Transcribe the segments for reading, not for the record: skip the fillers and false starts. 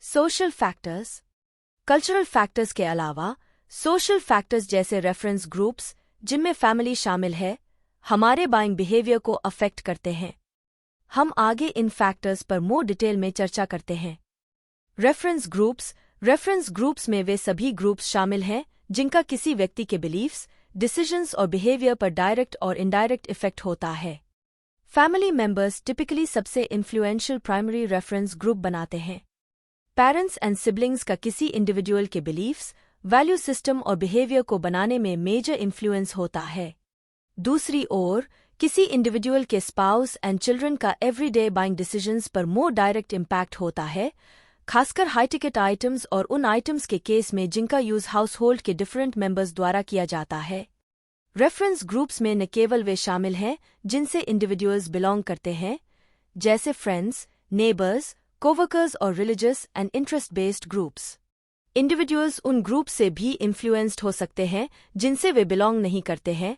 Social factors. Cultural factors के अलावा social factors जैसे रेफरेंस ग्रुप्स, जिनमें फैमिली शामिल है, हमारे बाइंग बिहेवियर को अफेक्ट करते हैं। हम आगे इन फैक्टर्स पर मोर डिटेल में चर्चा करते हैं। रेफरेंस ग्रुप्स में वे सभी ग्रुप्स शामिल हैं जिनका किसी व्यक्ति के बिलीफ्स, डिसीजंस और बिहेवियर पर डायरेक्ट और इनडायरेक्ट इफेक्ट होता है। फैमिली मेंबर्स टिपिकली सबसे इन्फ्लुएंशियल प्राइमरी रेफरेंस ग्रुप बनाते हैं। पेरेंट्स एंड सिबलिंग्स का किसी इंडिविजुअल के बिलीफ्स, वैल्यू सिस्टम और बिहेवियर को बनाने में मेजर इन्फ्लुएंस होता है। दूसरी ओर, किसी इंडिविजुअल के स्पाउस एंड चिल्ड्रन का एवरीडे बाइंग डिसीजंस पर मोर डायरेक्ट इम्पैक्ट होता है, खासकर हाई टिकट आइटम्स और उन आइटम्स के केस में जिनका यूज हाउस होल्ड के डिफरेंट मेंबर्स द्वारा किया जाता है। रेफरेंस ग्रुप्स में न केवल वे शामिल हैं जिनसे इंडिविजुअल्स बिलोंग करते हैं, जैसे फ्रेंड्स, नेबर्स, कोवर्कर्स और religious and interest based groups. Individuals उन ग्रुप से भी इन्फ्लुएंस्ड हो सकते हैं जिनसे वे बिलोंग नहीं करते हैं,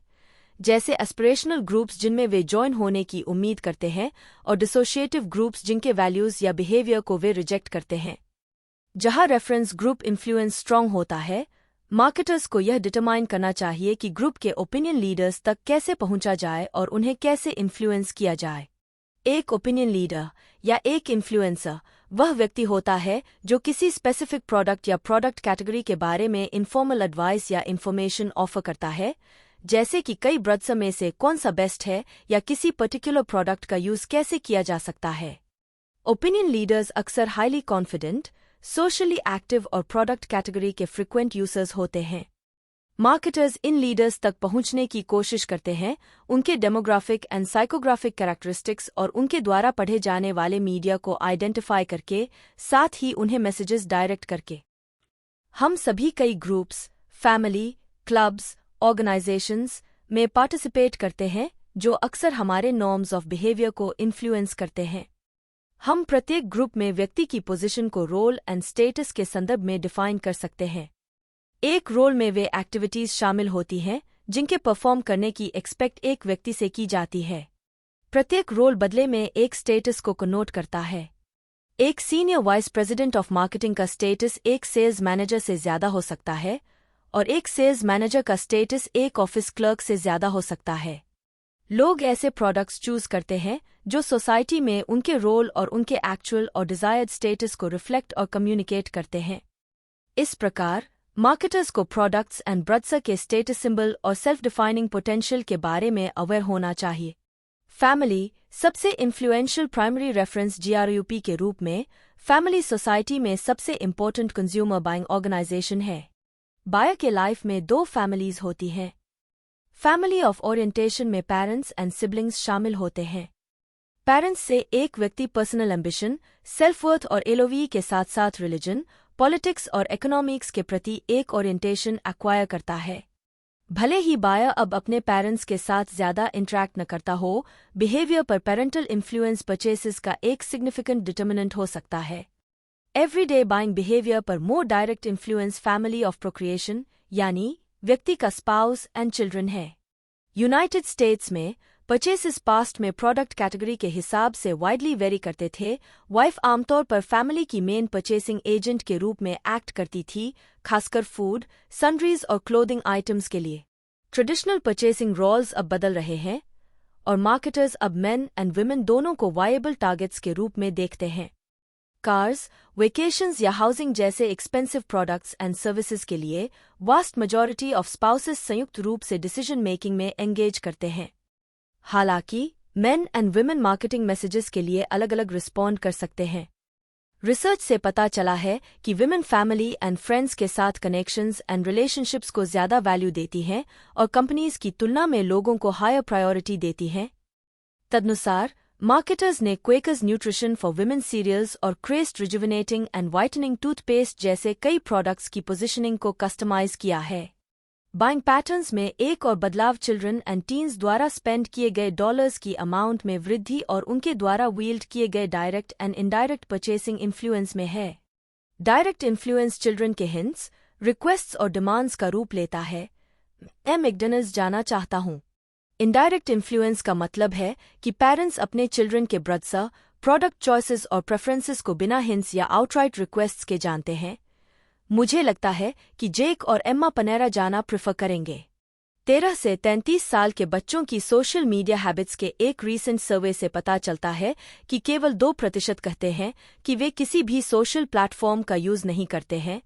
जैसे एस्पिरेशनल ग्रुप्स जिनमें वे जॉइन होने की उम्मीद करते हैं और डिसोशिएटिव ग्रुप्स जिनके वैल्यूज या बिहेवियर को वे रिजेक्ट करते हैं। जहां रेफरेंस ग्रुप इन्फ्लुएंस स्ट्रांग होता है, मार्केटर्स को यह डिटरमाइन करना चाहिए कि ग्रुप के ओपिनियन लीडर्स तक कैसे पहुंचा जाए और उन्हें कैसे इन्फ्लुएंस किया जाए। एक ओपिनियन लीडर या एक इन्फ्लुएंसर वह व्यक्ति होता है जो किसी स्पेसिफिक प्रोडक्ट या प्रोडक्ट कैटेगरी के बारे में इनफॉर्मल एडवाइस या इन्फॉर्मेशन ऑफर करता है, जैसे कि कई ब्रड्स में से कौन सा बेस्ट है या किसी पर्टिकुलर प्रोडक्ट का यूज कैसे किया जा सकता है। ओपिनियन लीडर्स अक्सर हाईली कॉन्फिडेंट, सोशली एक्टिव और प्रोडक्ट कैटेगरी के फ्रिक्वेंट यूजर्स होते हैं। मार्केटर्स इन लीडर्स तक पहुंचने की कोशिश करते हैं उनके डेमोग्राफिक एंड साइकोग्राफिक कैरेक्टरिस्टिक्स और उनके द्वारा पढ़े जाने वाले मीडिया को आइडेंटिफाई करके, साथ ही उन्हें मैसेजेस डायरेक्ट करके। हम सभी कई ग्रुप्स, फैमिली, क्लब्स, ऑर्गेनाइजेशंस में पार्टिसिपेट करते हैं जो अक्सर हमारे नॉर्म्स ऑफ बिहेवियर को इन्फ्लुएंस करते हैं। हम प्रत्येक ग्रुप में व्यक्ति की पोजीशन को रोल एंड स्टेटस के संदर्भ में डिफाइन कर सकते हैं। एक रोल में वे एक्टिविटीज शामिल होती हैं जिनके परफॉर्म करने की एक्सपेक्ट एक व्यक्ति से की जाती है। प्रत्येक रोल बदले में एक स्टेटस को कनोट करता है। एक senior vice president of marketing का स्टेटस एक सेल्स मैनेजर से ज्यादा हो सकता है और एक सेल्स मैनेजर का स्टेटस एक ऑफिस क्लर्क से ज्यादा हो सकता है। लोग ऐसे प्रोडक्ट्स चूज करते हैं जो सोसाइटी में उनके रोल और उनके एक्चुअल और डिजायर्ड स्टेटस को रिफ्लेक्ट और कम्युनिकेट करते हैं। इस प्रकार मार्केटर्स को प्रोडक्ट्स एंड ब्रड्स के स्टेटस सिंबल और सेल्फ डिफाइनिंग पोटेंशियल के बारे में अवेयर होना चाहिए। फैमिली सबसे इन्फ्लुएंशियल प्राइमरी रेफरेंस GRUP के रूप में फैमिली सोसाइटी में सबसे इम्पोर्टेंट कंज्यूमर बाइंग ऑर्गेनाइजेशन है। बायर के लाइफ में दो फैमिलीज होती हैं। फैमिली ऑफ ओरिएंटेशन में पेरेंट्स एंड सिबलिंग्स शामिल होते हैं। पेरेंट्स से एक व्यक्ति पर्सनल एम्बिशन, सेल्फ वर्थ और एलोवी के साथ साथ रिलीजन, पॉलिटिक्स और इकोनॉमिक्स के प्रति एक ओरिएंटेशन एक्वायर करता है। भले ही बायर अब अपने पेरेंट्स के साथ ज्यादा इंटरैक्ट न करता हो, बिहेवियर पर पेरेंटल इन्फ्लुएंस परचेसेस का एक सिग्निफिकेंट डिटर्मिनेंट हो सकता है। एवरीडे बाइंग बिहेवियर पर more direct influence family of procreation यानी व्यक्ति का स्पाउस एंड चिल्ड्रन है। यूनाइटेड स्टेट्स में परचेसेस पास्ट में प्रोडक्ट कैटेगरी के हिसाब से वाइडली वेरी करते थे। वाइफ आमतौर पर फैमिली की मेन परचेसिंग एजेंट के रूप में एक्ट करती थी, खासकर फूड, सन्ड्रीज और क्लोथिंग आइटम्स के लिए। ट्रेडिशनल परचेसिंग रोल्स अब बदल रहे हैं और मार्केटर्स अब मेन एंड वुमेन दोनों को वायबल टारगेट्स के रूप में देखते हैं। कार्स, वेकेशंस या हाउसिंग जैसे एक्सपेंसिव प्रोडक्ट्स एंड सर्विसेज के लिए वास्ट मेजॉरिटी ऑफ स्पाउसेस संयुक्त रूप से डिसीजन मेकिंग में एंगेज करते हैं। हालांकि main and women marketing messages के लिए अलग अलग रिस्पॉन्ड कर सकते हैं। रिसर्च से पता चला है कि विमेन फैमिली एंड फ्रेंड्स के साथ कनेक्शंस एंड रिलेशनशिप्स को ज्यादा वैल्यू देती हैं और कंपनीज की तुलना में लोगों को हायर प्रायोरिटी देती हैं। तदनुसार मार्केटर्स ने Quaker's nutrition for women cereals और Crest rejuvenating and whitening toothpaste जैसे कई प्रोडक्ट्स की पोजीशनिंग को कस्टमाइज किया है। बाइंग पैटर्न्स में एक और बदलाव चिल्ड्रन एंड टीन्स द्वारा स्पेंड किए गए डॉलर्स की अमाउंट में वृद्धि और उनके द्वारा वील्ड किए गए direct and indirect purchasing influence में है। डायरेक्ट इन्फ्लुएंस चिल्ड्रन के हिंट्स, रिक्वेस्ट्स और डिमांड्स का रूप लेता है। मैं मैकडॉनल्ड्स जाना चाहता हूँ। इनडायरेक्ट इन्फ्लुएंस का मतलब है कि पेरेंट्स अपने चिल्ड्रन के ब्रड्स, प्रोडक्ट चॉइसेस और प्रेफरेंसेस को बिना हिंट्स या आउटराइट रिक्वेस्ट्स के जानते हैं। मुझे लगता है कि जेक और एम्मा पनेरा जाना प्रेफर करेंगे। 13 से 33 साल के बच्चों की सोशल मीडिया हैबिट्स के एक रीसेंट सर्वे से पता चलता है कि केवल 2% कहते हैं कि वे किसी भी सोशल प्लेटफॉर्म का यूज़ नहीं करते हैं,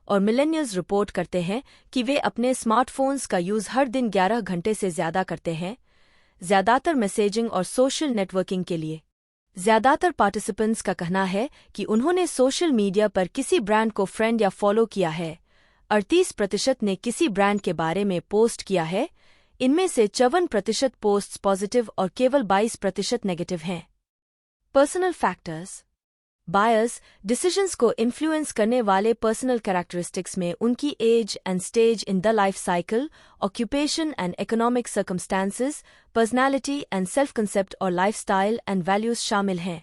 और मिलेनियल्स रिपोर्ट करते हैं कि वे अपने स्मार्टफोन्स का यूज़ हर दिन 11 घंटे से ज़्यादा करते हैं, ज़्यादातर मैसेजिंग और सोशल नेटवर्किंग के लिए। ज़्यादातर पार्टिसिपेंट्स का कहना है कि उन्होंने सोशल मीडिया पर किसी ब्रांड को फ्रेंड या फॉलो किया है। 38% ने किसी ब्रांड के बारे में पोस्ट किया है। इनमें से 54% पोस्ट्स पॉजिटिव और केवल 22% नेगेटिव हैं। Personal factors. बायर्स डिसीजंस को इन्फ्लुएंस करने वाले पर्सनल कैरेक्टरिस्टिक्स में उनकी age and stage in the life cycle, occupation and economic circumstances, personality and self concept और लाइफस्टाइल एंड वैल्यूज शामिल हैं।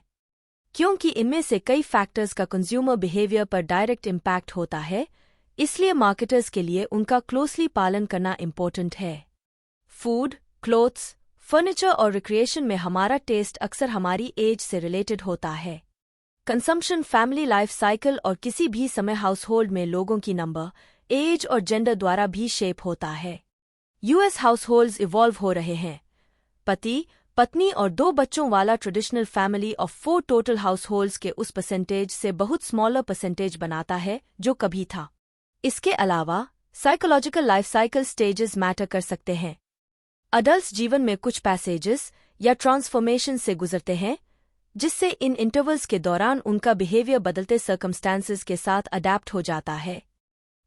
क्योंकि इनमें से कई फैक्टर्स का कंज्यूमर बिहेवियर पर डायरेक्ट इम्पैक्ट होता है, इसलिए मार्केटर्स के लिए उनका क्लोजली पालन करना इम्पोर्टेंट है। फूड, क्लोथ्स, फर्नीचर और रिक्रिएशन में हमारा टेस्ट अक्सर हमारी एज से रिलेटेड होता है। कंजम्पशन फैमिली लाइफ साइकिल और किसी भी समय हाउसहोल्ड में लोगों की नंबर, एज और जेंडर द्वारा भी शेप होता है। यूएस हाउसहोल्ड्स इवॉल्व हो रहे हैं। पति, पत्नी और 2 बच्चों वाला traditional family of 4 total households के उस परसेंटेज से बहुत स्मॉलर परसेंटेज बनाता है जो कभी था। इसके अलावा psychological life cycle stages matter कर सकते हैं। अडल्ट्स जीवन में कुछ पैसेजेस या ट्रांसफॉर्मेशन से गुजरते हैं, जिससे इन इंटरवल्स के दौरान उनका बिहेवियर बदलते सर्कमस्टांसेस के साथ अडैप्ट हो जाता है।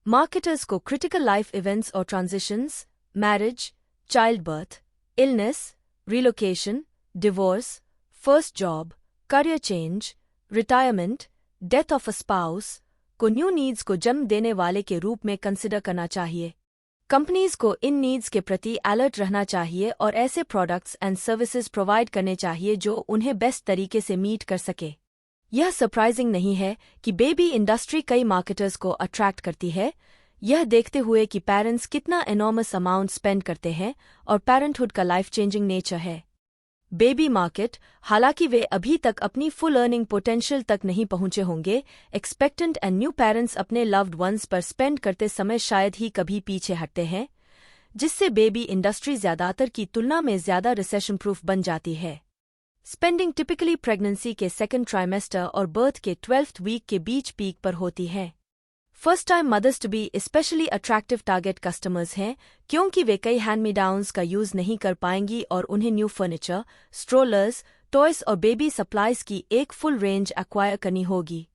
मार्केटर्स को क्रिटिकल लाइफ इवेंट्स और transitions, marriage, child birth, illness, relocation, divorce, first job, career change, retirement, death of a spouse को न्यू नीड्स को जन्म देने वाले के रूप में कंसिडर करना चाहिए। कंपनीज को इन नीड्स के प्रति अलर्ट रहना चाहिए और ऐसे प्रोडक्ट्स एंड सर्विसेज प्रोवाइड करने चाहिए जो उन्हें बेस्ट तरीके से मीट कर सके। यह सरप्राइजिंग नहीं है कि बेबी इंडस्ट्री कई मार्केटर्स को अट्रैक्ट करती है, यह देखते हुए कि पेरेंट्स कितना एनॉर्मस अमाउंट स्पेंड करते हैं और पेरेंटहुड का लाइफ चेंजिंग नेचर है। बेबी मार्केट, हालांकि वे अभी तक अपनी फुल अर्निंग पोटेंशियल तक नहीं पहुंचे होंगे, एक्सपेक्टेंट एंड न्यू पेरेंट्स अपने लव्ड वंस पर स्पेंड करते समय शायद ही कभी पीछे हटते हैं, जिससे बेबी इंडस्ट्री ज्यादातर की तुलना में ज्यादा रिसेशन प्रूफ बन जाती है। स्पेंडिंग टिपिकली प्रेगनेंसी के सेकेंड ट्राइमेस्टर और बर्थ के 12th वीक के बीच पीक पर होती है। First time mothers to be specially attractive target customers हैं, क्योंकि वे कई हैंड मी डाउन्स का यूज नहीं कर पाएंगी और उन्हें न्यू फर्नीचर, स्ट्रोलर्स, टॉयज और बेबी सप्लाईज की एक फुल रेंज एक्वायर करनी होगी।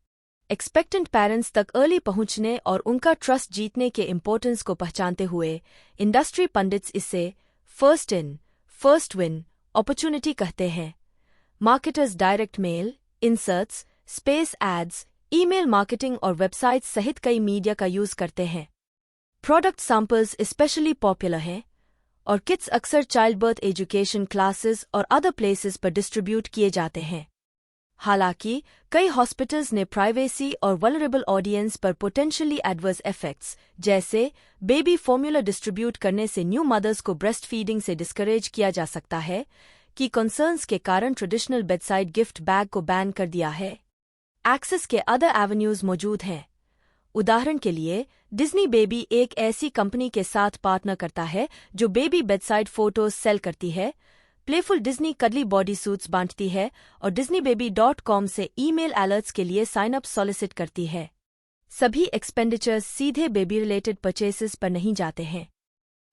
एक्सपेक्टेंट पेरेंट्स तक अर्ली पहुंचने और उनका ट्रस्ट जीतने के इम्पोर्टेंस को पहचानते हुए इंडस्ट्री पंडित्स इसे first in, first win opportunity कहते हैं। Marketers direct mail, inserts, space ads, email marketing और वेबसाइट्स सहित कई मीडिया का यूज करते हैं। प्रोडक्ट सैंपल्स स्पेशली पॉपुलर हैं और किट्स अक्सर चाइल्ड बर्थ एजुकेशन क्लासेस और अदर प्लेसेस पर डिस्ट्रीब्यूट किए जाते हैं। हालांकि कई हॉस्पिटल्स ने प्राइवेसी और वल्नरेबल ऑडियंस पर पोटेंशियली एडवर्स इफेक्ट्स जैसे बेबी फॉर्मूला डिस्ट्रीब्यूट करने से न्यू मदर्स को ब्रेस्ट फीडिंग से डिस्करेज किया जा सकता है कि कंसर्न्स के कारण ट्रेडिशनल बेडसाइड गिफ्ट बैग को बैन कर दिया है। एक्सेस के अदर एवेन्यूज मौजूद हैं। उदाहरण के लिए डिज्नी बेबी एक ऐसी कंपनी के साथ पार्टनर करता है जो बेबी बेडसाइड फोटोज सेल करती है, प्लेफुल डिज्नी कडली बॉडी सूट्स बांटती है और disneybaby.com से ईमेल अलर्ट्स के लिए साइन अप सॉलिसिट करती है। सभी एक्सपेंडिचर्स सीधे बेबी रिलेटेड परचेसेस पर नहीं जाते हैं।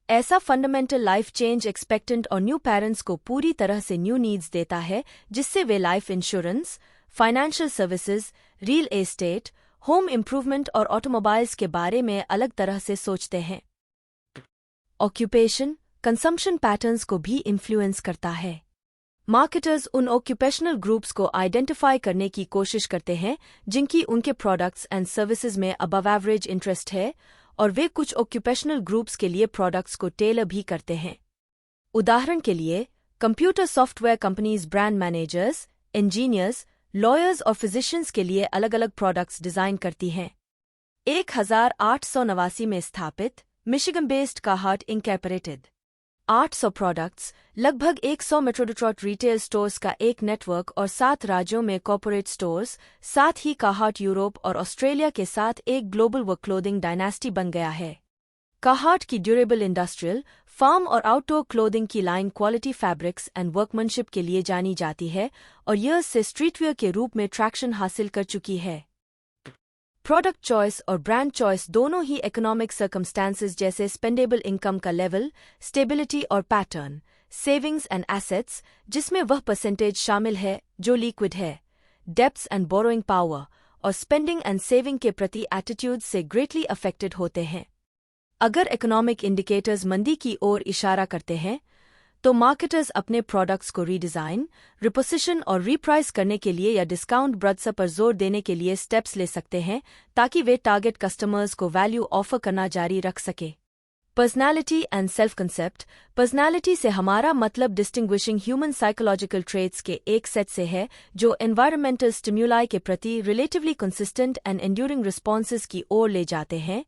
ऐसा फंडामेंटल लाइफ चेंज एक्सपेक्टेंट और न्यू पेरेंट्स को पूरी तरह से न्यू नीड्स देता है, जिससे वे life insurance, financial services, real estate, home improvement और ऑटोमोबाइल्स के बारे में अलग तरह से सोचते हैं। ऑक्यूपेशन कंजम्पशन पैटर्न्स को भी इन्फ्लुएंस करता है। मार्केटर्स उन ऑक्यूपेशनल ग्रुप्स को आइडेंटिफाई करने की कोशिश करते हैं जिनकी उनके प्रोडक्ट्स एंड सर्विसेज में अबव एवरेज इंटरेस्ट है, और वे कुछ ऑक्यूपेशनल ग्रुप्स के लिए प्रोडक्ट्स को टेलर भी करते हैं। उदाहरण के लिए computer software companies brand managers, engineers, lawyers और फिजिशियंस के लिए अलग अलग प्रोडक्ट्स डिजाइन करती हैं। 1889 में स्थापित मिशिगन बेस्ड कार्हार्ट इंकॉर्पोरेटेड 800 प्रोडक्ट्स, लगभग 100 मेट्रोडेट्रॉइट रिटेल स्टोर्स का एक नेटवर्क और 7 राज्यों में कॉर्पोरेट स्टोर्स, साथ ही काहार्ट यूरोप और ऑस्ट्रेलिया के साथ एक ग्लोबल वर्क क्लोथिंग डायनेस्टी बन गया है। काहार्ट की ड्यूरेबल इंडस्ट्रियल, फार्म और आउटडोर क्लोथिंग की line quality fabrics and workmanship के लिए जानी जाती है और यह से स्ट्रीटवेयर के रूप में ट्रैक्शन हासिल कर चुकी है। प्रोडक्ट चॉइस और ब्रांड चॉइस दोनों ही इकोनॉमिक सर्कमस्टांसेस जैसे स्पेंडेबल इनकम का लेवल, स्टेबिलिटी और पैटर्न, सेविंग्स एंड एसेट्स जिसमें वह परसेंटेज शामिल है जो लिक्विड है, डेब्ट्स एंड बोरोइंग पावर और स्पेंडिंग एंड सेविंग के प्रति एटीट्यूड से ग्रेटली अफेक्टेड होते हैं। अगर इकोनॉमिक इंडिकेटर्स मंदी की ओर इशारा करते हैं तो मार्केटर्स अपने प्रोडक्ट्स को रीडिज़ाइन, रिपोजिशन और रीप्राइस करने के लिए या डिस्काउंट ब्रड्स पर जोर देने के लिए स्टेप्स ले सकते हैं ताकि वे टारगेट कस्टमर्स को वैल्यू ऑफर करना जारी रख सके। Personality and self concept. Personality से हमारा मतलब डिस्टिंग्विशिंग ह्यूमन साइकोलॉजिकल ट्रेट्स के एक सेट से है जो एनवायरमेंटल स्टिम्युलाई के प्रति relatively consistent and enduring responses की ओर ले जाते हैं,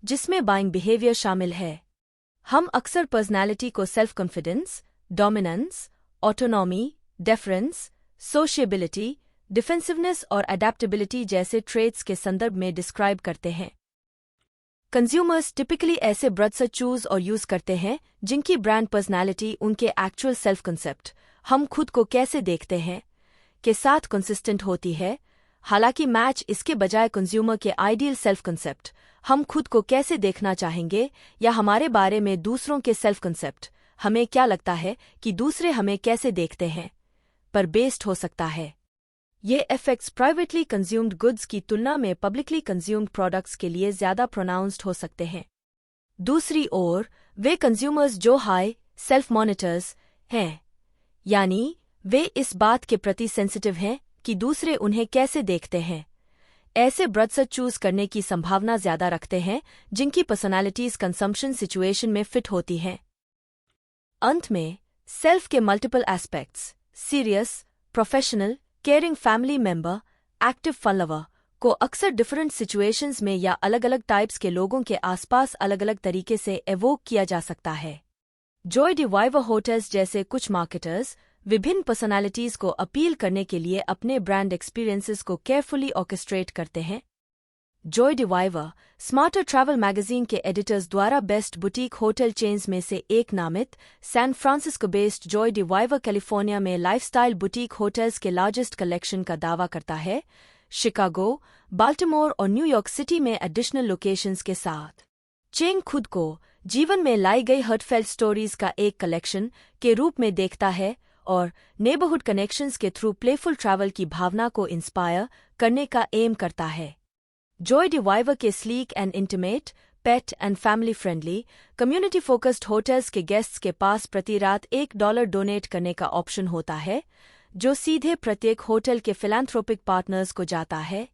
जिसमें बाइंग बिहेवियर शामिल है। हम अक्सर पर्सनैलिटी को self confidence, dominance, autonomy, deference, sociability, defensiveness और अडेप्टेबिलिटी जैसे ट्रेट्स के संदर्भ में डिस्क्राइब करते हैं। कंज्यूमर्स टिपिकली ऐसे ब्रड्स चूज और यूज करते हैं जिनकी ब्रांड पर्सनैलिटी उनके एक्चुअल सेल्फ कंसेप्ट, हम खुद को कैसे देखते हैं, के साथ कंसिस्टेंट होती है। हालांकि मैच इसके बजाय कंज्यूमर के आइडियल सेल्फ कंसेप्ट, हम खुद को कैसे देखना चाहेंगे, या हमारे बारे में दूसरों के सेल्फ कंसेप्ट, हमें क्या लगता है कि दूसरे हमें कैसे देखते हैं, पर बेस्ड हो सकता है। ये इफेक्ट्स प्राइवेटली कंज्यूम्ड गुड्स की तुलना में पब्लिकली कंज्यूम्ड प्रोडक्ट्स के लिए ज्यादा प्रोनाउंस्ड हो सकते हैं। दूसरी ओर, वे कंज्यूमर्स जो हाई सेल्फ मॉनिटर्स हैं, यानी वे इस बात के प्रति सेंसिटिव हैं कि दूसरे उन्हें कैसे देखते हैं, ऐसे ब्रड्स चूज करने की संभावना ज्यादा रखते हैं जिनकी पर्सनालिटीज कंजम्पशन सिचुएशन में फिट होती हैं। अंत में, सेल्फ के multiple aspects, serious, professional, caring family member, active fun lover, को अक्सर डिफरेंट सिचुएशंस में या अलग अलग टाइप्स के लोगों के आसपास अलग अलग तरीके से एवोक किया जा सकता है। जॉय डिवाइवर होटल्स जैसे कुछ मार्केटर्स विभिन्न पर्सनालिटीज को अपील करने के लिए अपने ब्रांड एक्सपीरियंसेस को केयरफुली ऑर्केस्ट्रेट करते हैं। Joie de Vivre, Smarter Travel magazine के एडिटर्स द्वारा बेस्ट बुटीक होटल चेन्स में से एक नामित, San Francisco based Joie de Vivre California में लाइफस्टाइल बुटीक होटल्स के लार्जेस्ट कलेक्शन का दावा करता है, शिकागो, बाल्टिमोर और न्यूयॉर्क सिटी में एडिशनल लोकेशंस के साथ। चेंग खुद को जीवन में लाई गई हर्टफेल्ट स्टोरीज का एक कलेक्शन के रूप में देखता है और नेबरहुड कनेक्शंस के थ्रू प्लेफुल ट्रैवल की भावना को इंस्पायर करने का एम करता है। जॉय डिवाइवर के sleek and intimate, pet and family friendly, community focused hotels के गेस्ट्स के पास प्रति रात $1 डोनेट करने का ऑप्शन होता है, जो सीधे प्रत्येक होटल के फिलैंथ्रोपिक पार्टनर्स को जाता है।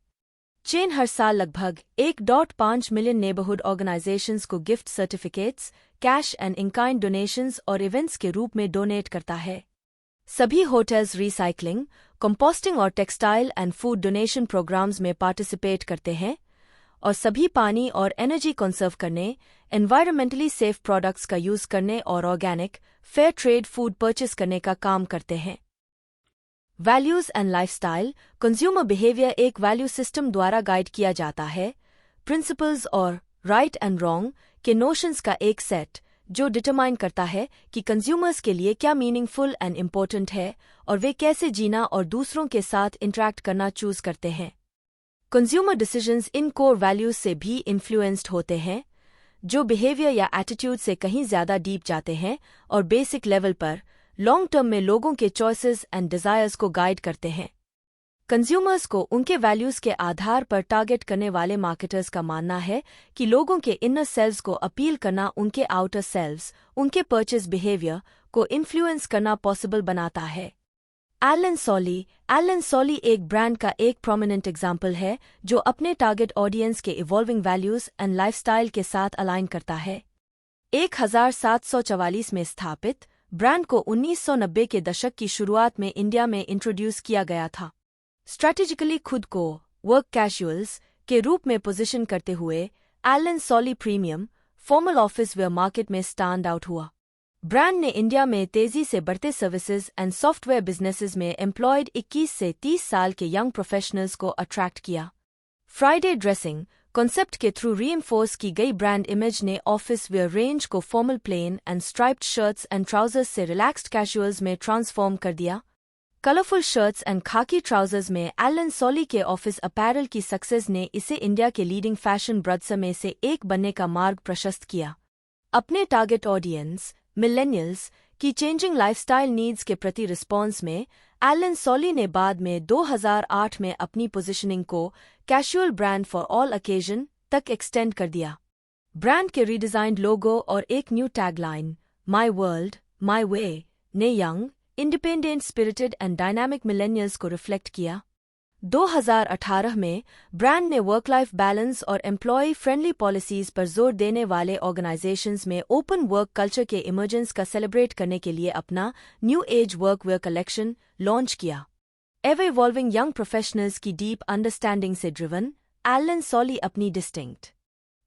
चेन हर साल लगभग 1.5 मिलियन नेबरहुड ऑर्गेनाइजेशंस को gift certificates, cash and in kind donations और इवेंट्स के रूप में डोनेट करता है। सभी होटल्स रिसाइकलिंग, कंपोस्टिंग और textile and food donation programmes में पार्टिसिपेट करते हैं और सभी पानी और एनर्जी कंजर्व करने, एनवायरमेंटली सेफ प्रोडक्ट्स का यूज करने और organic, fair trade food purchase करने का काम करते हैं। Values and lifestyle. Consumer behaviour एक वैल्यू सिस्टम द्वारा गाइड किया जाता है, प्रिंसिपल्स और राइट एंड रॉन्ग के नोशंस का एक सेट जो डिटरमाइन करता है कि कंज्यूमर्स के लिए क्या मीनिंगफुल एंड इम्पोर्टेंट है और वे कैसे जीना और दूसरों के साथ इंटरैक्ट करना चूज करते हैं। Consumer decisions in core values से भी इन्फ्लुएंस्ड होते हैं, जो बिहेवियर या एटीट्यूड से कहीं ज्यादा डीप जाते हैं और बेसिक लेवल पर लॉन्ग टर्म में लोगों के चॉइसेस एंड डिजायर्स को गाइड करते हैं। कंज्यूमर्स को उनके वैल्यूज के आधार पर टारगेट करने वाले मार्केटर्स का मानना है कि लोगों के इनर सेल्व्स को अपील करना उनके आउटर सेल्व्स, उनके परचेज बिहेवियर को इन्फ्लुएंस करना पॉसिबल बनाता है। एलन सॉली एक ब्रांड का एक प्रोमिनेंट एग्जाम्पल है जो अपने टारगेट ऑडियंस के इवॉल्विंग वैल्यूज एंड लाइफस्टाइल के साथ अलाइन करता है। 1744 में स्थापित, ब्रांड को 1990 के दशक की शुरुआत में इंडिया में इंट्रोड्यूस किया गया था। स्ट्रैटेजिकली खुद को वर्क कैजुअल्स के रूप में पोजीशन करते हुए Allen Solly premium formal office wear market में स्टैंड आउट हुआ। ब्रांड ने इंडिया में तेजी से बढ़ते सर्विसेज एंड सॉफ्टवेयर बिजनेसेस में एम्प्लॉयड 21 से 30 साल के यंग प्रोफेशनल्स को अट्रैक्ट किया। फ्राइडे ड्रेसिंग कॉन्सेप्ट के थ्रू रीइंफोर्स की गई ब्रांड इमेज ने ऑफिस वेयर रेंज को formal plain and striped shirts and trousers से रिलैक्स्ड कैजुअल्स में ट्रांसफॉर्म कर दिया। कलरफुल शर्ट्स एंड खाकी ट्राउजर्स में एलन सोली के ऑफिस अपैरल की सक्सेस ने इसे इंडिया के लीडिंग फैशन ब्रांड्स में से एक बनने का मार्ग प्रशस्त किया। अपने टारगेट ऑडियंस मिलेनियल्स की चेंजिंग लाइफस्टाइल नीड्स के प्रति रिस्पॉन्स में एलन सोली ने बाद में 2008 में अपनी पोजीशनिंग को casual brand for all occasion तक एक्सटेंड कर दिया। ब्रांड के रीडिजाइंड लोगो और एक new tagline my world my way ने young independent spirited and dynamic millennials को रिफ्लेक्ट किया। 2018 में ब्रांड ने वर्क लाइफ बैलेंस और एम्प्लॉय फ्रेंडली पॉलिसीज पर जोर देने वाले ऑर्गेनाइजेशंस में ओपन वर्क कल्चर के इमर्जेंस का सेलिब्रेट करने के लिए अपना new age workwear collection launch किया। एवर इवॉल्विंग यंग प्रोफेशनल्स की डीप अंडरस्टैंडिंग से ड्रिवन, एलन सोली अपनी distinct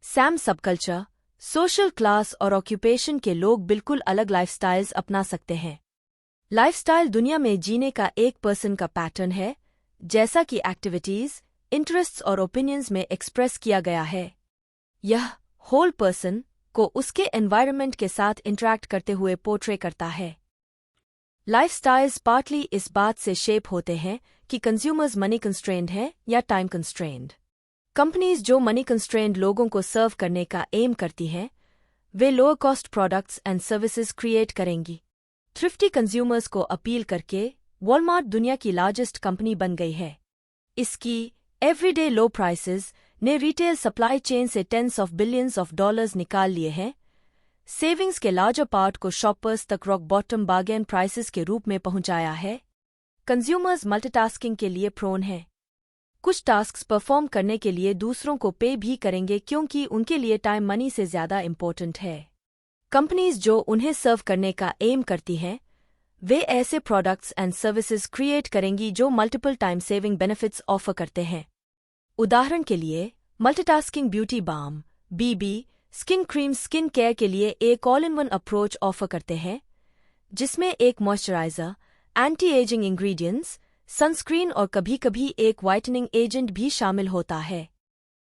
Sam subculture, social class और ऑक्यूपेशन के लोग बिल्कुल अलग लाइफस्टाइल्स अपना सकते हैं। लाइफस्टाइल दुनिया में जीने का एक पर्सन का पैटर्न है, जैसा कि एक्टिविटीज, इंटरेस्ट्स और ओपिनियंस में एक्सप्रेस किया गया है। यह होल पर्सन को उसके एनवायरनमेंट के साथ इंटरैक्ट करते हुए पोर्ट्रे करता है। लाइफस्टाइल्स पार्टली इस बात से शेप होते हैं कि कंज्यूमर्स मनी कंस्ट्रेंड हैं या टाइम कंस्ट्रेंड। कंपनीज जो मनी कंस्ट्रेंड लोगों को सर्व करने का एम करती हैं, वे lower cost products and services create करेंगी। थ्रिफ्टी कंज्यूमर्स को अपील करके वॉलमार्ट दुनिया की लार्जेस्ट कंपनी बन गई है। इसकी एवरीडे लो प्राइसेस ने रिटेल सप्लाई चेन से tens of billions of dollars निकाल लिए हैं। सेविंग्स के लार्जर पार्ट को शॉपर्स तक रॉक बॉटम बार्गेन प्राइसेस के रूप में पहुंचाया है। कंज्यूमर्स मल्टीटास्किंग के लिए प्रोन हैं। कुछ टास्क्स परफॉर्म करने के लिए दूसरों को पे भी करेंगे क्योंकि उनके लिए टाइम मनी से ज्यादा इम्पोर्टेंट है। कंपनीज जो उन्हें सर्व करने का एम करती हैं, वे ऐसे प्रोडक्ट्स एंड सर्विसेज क्रिएट करेंगी जो multiple time saving benefits offer करते हैं। उदाहरण के लिए मल्टीटास्किंग ब्यूटी बाम बीबी स्किन क्रीम स्किन केयर के लिए एक all in one approach offer करते हैं, जिसमें एक moisturiser, anti ageing ingredients, sunscreen और कभी-कभी एक व्हाइटनिंग एजेंट भी शामिल होता है।